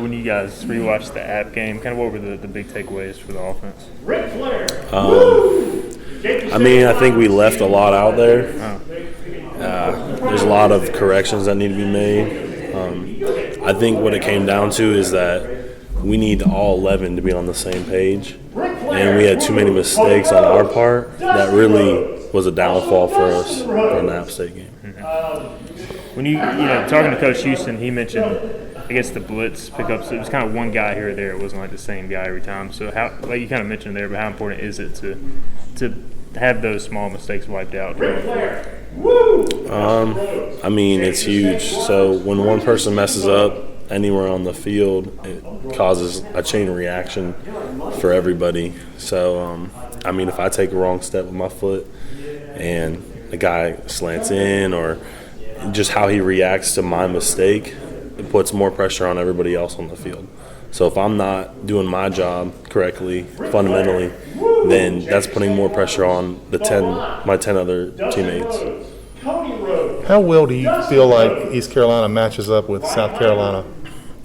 Fernando, when you guys rewatched the app game, kind of what were the big takeaways for the offense? I mean, I think we left a lot out there. There's a lot of corrections that need to be made. I think what it came down to is that we need all 11 to be on the same page. And we had too many mistakes on our part that really was a downfall for us in the App State game. When you talking to Coach Houston, he mentioned, I guess, the blitz pickups. It was kind of one guy here or there. It wasn't like the same guy every time. So how, like you kind of mentioned there, but how important is it to have those small mistakes wiped out? I mean, it's huge. So when one person messes up anywhere on the field, it causes a chain reaction for everybody. So, I mean, if I take a wrong step with my foot and the guy slants in, or just how he reacts to my mistake, it puts more pressure on everybody else on the field. So if I'm not doing my job correctly, fundamentally, then that's putting more pressure on my 10 other teammates. How well do you feel like East Carolina matches up with South Carolina?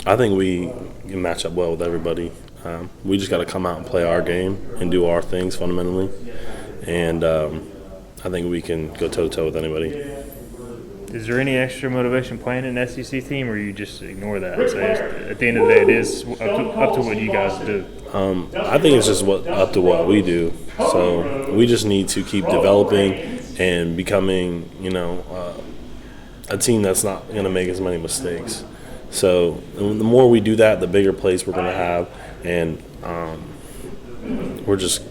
I think we can match up well with everybody. We just got to come out and play our game and do our things fundamentally. And I think we can go toe-to-toe with anybody. Is there any extra motivation playing an SEC team, or you just ignore that and say at the end of the day it is up to what you guys do? I think it's just up to what we do. So we just need to keep developing and becoming, a team that's not going to make as many mistakes. So the more we do that, the bigger plays we're going to have, and we're just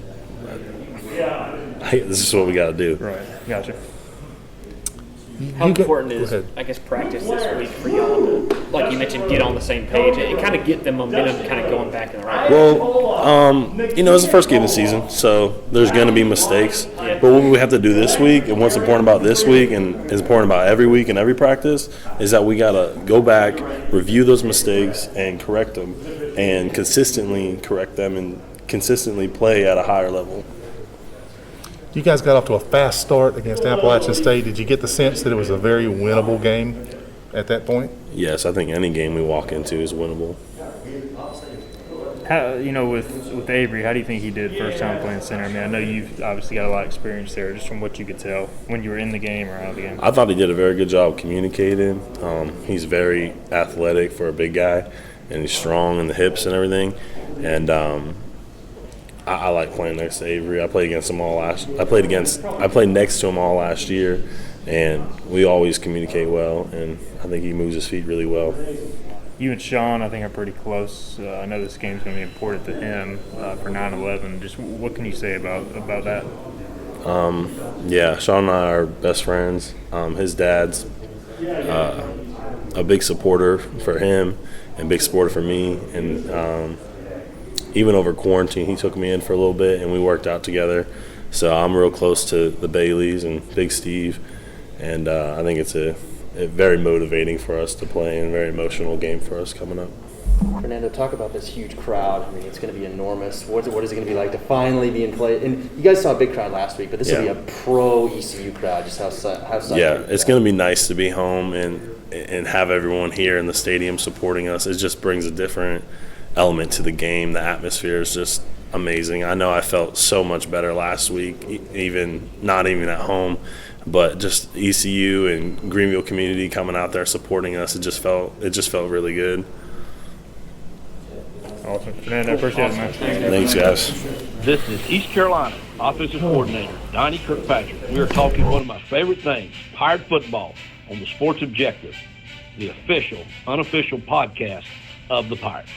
this is what we got to do. Right, gotcha. How important is, I guess, practice this week for y'all to, like you mentioned, get on the same page and kind of get the momentum kind of going back in the right direction? Well, it's the first game of the season, so there's going to be mistakes. But what we have to do this week, and what's important about this week and is important about every week and every practice, is that we got to go back, review those mistakes, and correct them, and consistently correct them and consistently play at a higher level. You guys got off to a fast start against Appalachian State. Did you get the sense that it was a very winnable game at that point? Yes, I think any game we walk into is winnable. How, with Avery, how do you think he did first time playing center? I mean, I know you've obviously got a lot of experience there, just from what you could tell when you were in the game or out of the game. I thought he did a very good job communicating. He's very athletic for a big guy, and he's strong in the hips and everything. And I like playing next to Avery. I played next to him all last year, and we always communicate well, and I think he moves his feet really well. You and Sean, I think, are pretty close. I know this game's going to be important to him for 9/11. Just what can you say about that? Yeah, Sean and I are best friends. His dad's a big supporter for him and big supporter for me, and even over quarantine, he took me in for a little bit, and we worked out together. So I'm real close to the Baileys and Big Steve, and I think it's a very motivating for us to play and a very emotional game for us coming up. Fernando, talk about this huge crowd. I mean, it's going to be enormous. What is it going to be like to finally be in play? And you guys saw a big crowd last week, but this will be a pro ECU crowd. Just how yeah, it's going to be nice to be home and have everyone here in the stadium supporting us. It just brings a different element to the game. The atmosphere is just amazing. I know I felt so much better last week, not even at home, but just ECU and Greenville community coming out there supporting us. It just felt really good. Awesome. Fernando, I appreciate it, man. Thanks, guys. This is East Carolina Offensive Coordinator Donnie Kirkpatrick. We are talking one of my favorite things, Pirate football, on the Sports Objective, the official, unofficial podcast of the Pirates.